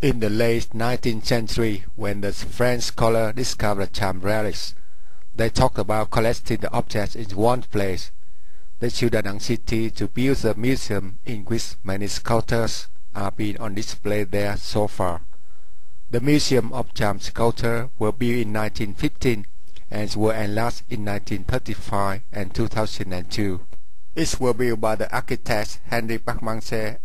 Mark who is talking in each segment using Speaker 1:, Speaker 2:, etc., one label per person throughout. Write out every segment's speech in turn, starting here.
Speaker 1: In the late 19th century, when the French scholar discovered CHAM relics, they talked about collecting the objects in one place. They chose Da Nang City to build a museum in which many sculptures are being on display there so far. The Museum of CHAM Sculpture were built in 1915 and were enlarged in 1935 and 2002. It was built by the architect Henry Bachmann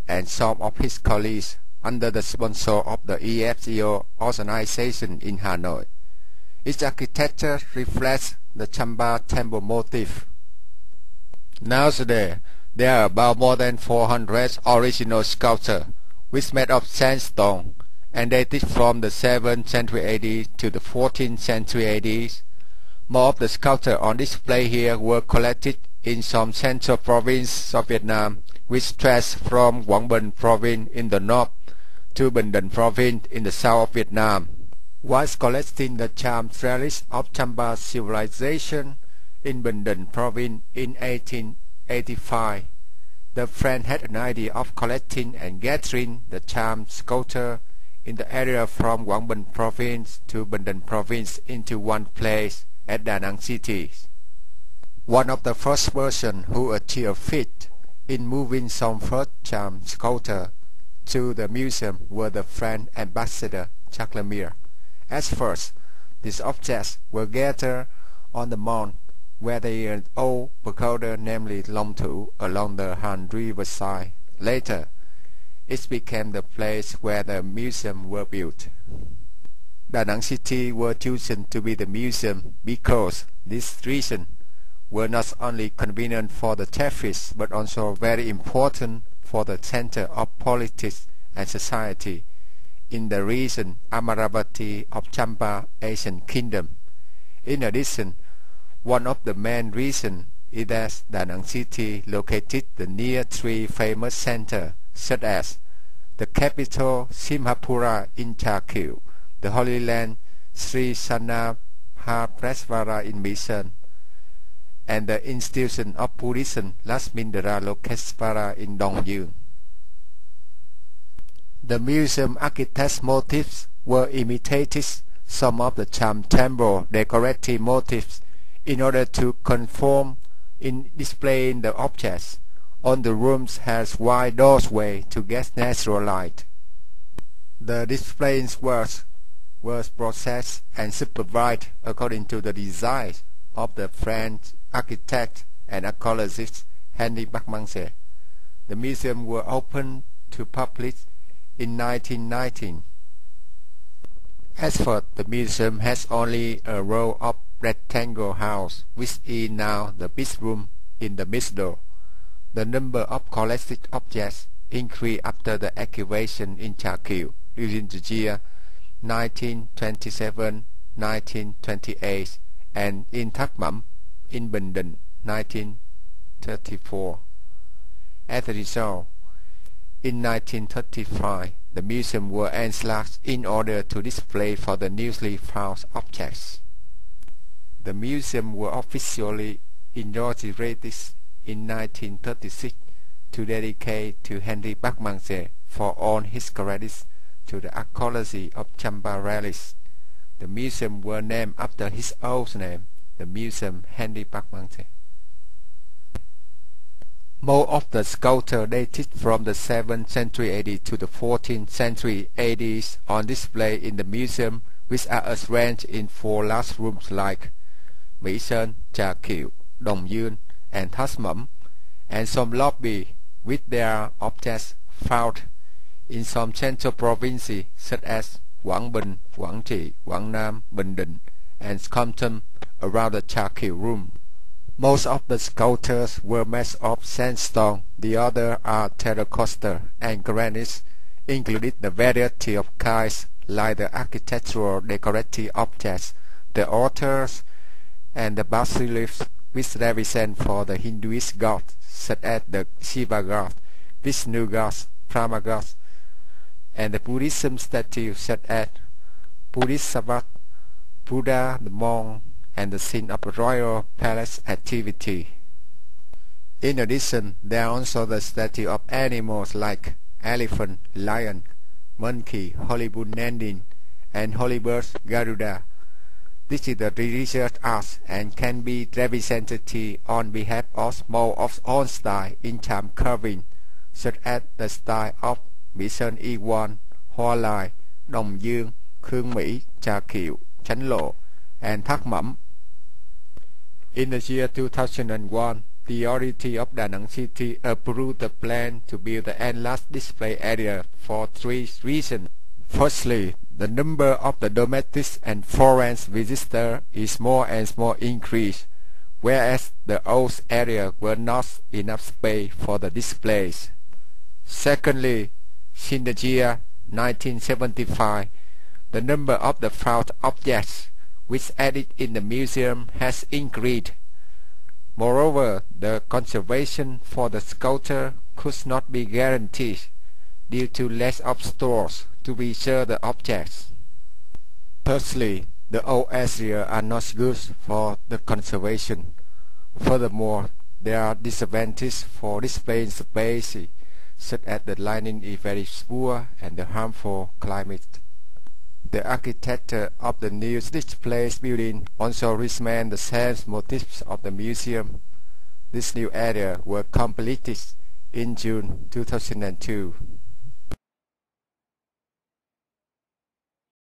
Speaker 1: and some of his colleagues under the sponsor of the EFCO organization in Hanoi. Its architecture reflects the Chamba temple motif. Nowadays, there are about more than 400 original sculptures, which made of sandstone and dated from the 7th century AD to the 14th century AD. More of the sculptures on display here were collected in some central province of Vietnam, which stretched from Quảng Bình province in the north to Bình Định province in the south of Vietnam. Whilst collecting the CHAM relics of Chamba civilization in Bình Định province in 1885, the French had an idea of collecting and gathering the CHAM sculpture in the area from Quảng Bình province to Bình Định province into one place at Da Nang City. One of the first persons who achieved a feat in moving some first CHAM sculpture to the museum were the French ambassador Jacques Lemire. At first, these objects were gathered on the mount where the old pagoda, namely Long Thủ, along the Han River side. Later, it became the place where the museum were built. Da Nang City were chosen to be the museum because this region were not only convenient for the tourists but also very important for the center of politics and society in the region Amaravati of Chamba Asian Kingdom. In addition, one of the main reasons is that Da Nang City located near three famous centers such as the capital Simhapura in Chakil, the Holy Land Sri Sanahapresvara in Mission, and the institution of Buddhism Lasmindara Lokesvara in Dongyun. The museum architect's motifs were imitated some of the CHAM temple decorative motifs in order to conform in displaying the objects. All the rooms has wide doorway to get natural light. The displays was processed and supervised according to the design of the French architect and archaeologist Henry Bachmann. The museum was opened to public in 1919. As for the museum has only a row of rectangle house, which is now the big room in the middle. The number of collected objects increased after the excavation in Chakil during the year 1927, 1928, and in Thác Mẩm in Bình Định 1934. As a result, in 1935, the museum was enlarged in order to display for the newly found objects. The museum was officially inaugurated in 1936 to dedicate to Henry Bachmann for all his credits to the archaeology of Chamba relics. The museum was named after his old name, the Museum Henry Bachmann. Most of the sculptures dated from the 7th century AD to the 14th century AD on display in the museum, which are arranged in four large rooms like Mỹ Sơn, Trà Kiệu, Đồng Dương, and Thác Mẩm, and some lobby with their objects found in some central provinces such as Quảng Bình, Quảng Trị, Quảng Nam, Bình Định, and Compton around the Trà Kiệu room. Most of the sculptures were made of sandstone, the others are terracotta and granite, including the variety of kinds like the architectural decorative objects, the altars, and the bas-reliefs which represent for the Hinduist gods such as the Shiva god, Vishnu god, Brahma god, and the Buddhism statues such as Bodhisattva, Buddha, the monk, and the scene of royal palace activity. In addition, there are also the statue of animals like elephant, lion, monkey, Hollywood landing, and Hollywood Garuda. This is the research art and can be represented on behalf of more of own style in CHAM carving, such as the style of Mỹ Sơn Y1, Hoa Lai, Đồng Dương, Khương Mỹ, Trà Kiệu, Chánh Lộ, and Thác Mẩm. In the year 2001, the authority of Da Nang City approved the plan to build the enlarged display area for three reasons. Firstly, the number of the domestic and foreign visitors is more and more increased, whereas the old area were not enough space for the displays. Secondly, since the year 1975, the number of the found objects which added in the museum has increased. Moreover, the conservation for the sculpture could not be guaranteed due to lack of stores to preserve the objects. Thirdly, the old areas are not good for the conservation. Furthermore, there are disadvantages for displaying space, such as the lighting is very poor and the harmful climate. The architecture of the new display building also remains the same motifs of the museum. This new area was completed in June 2002.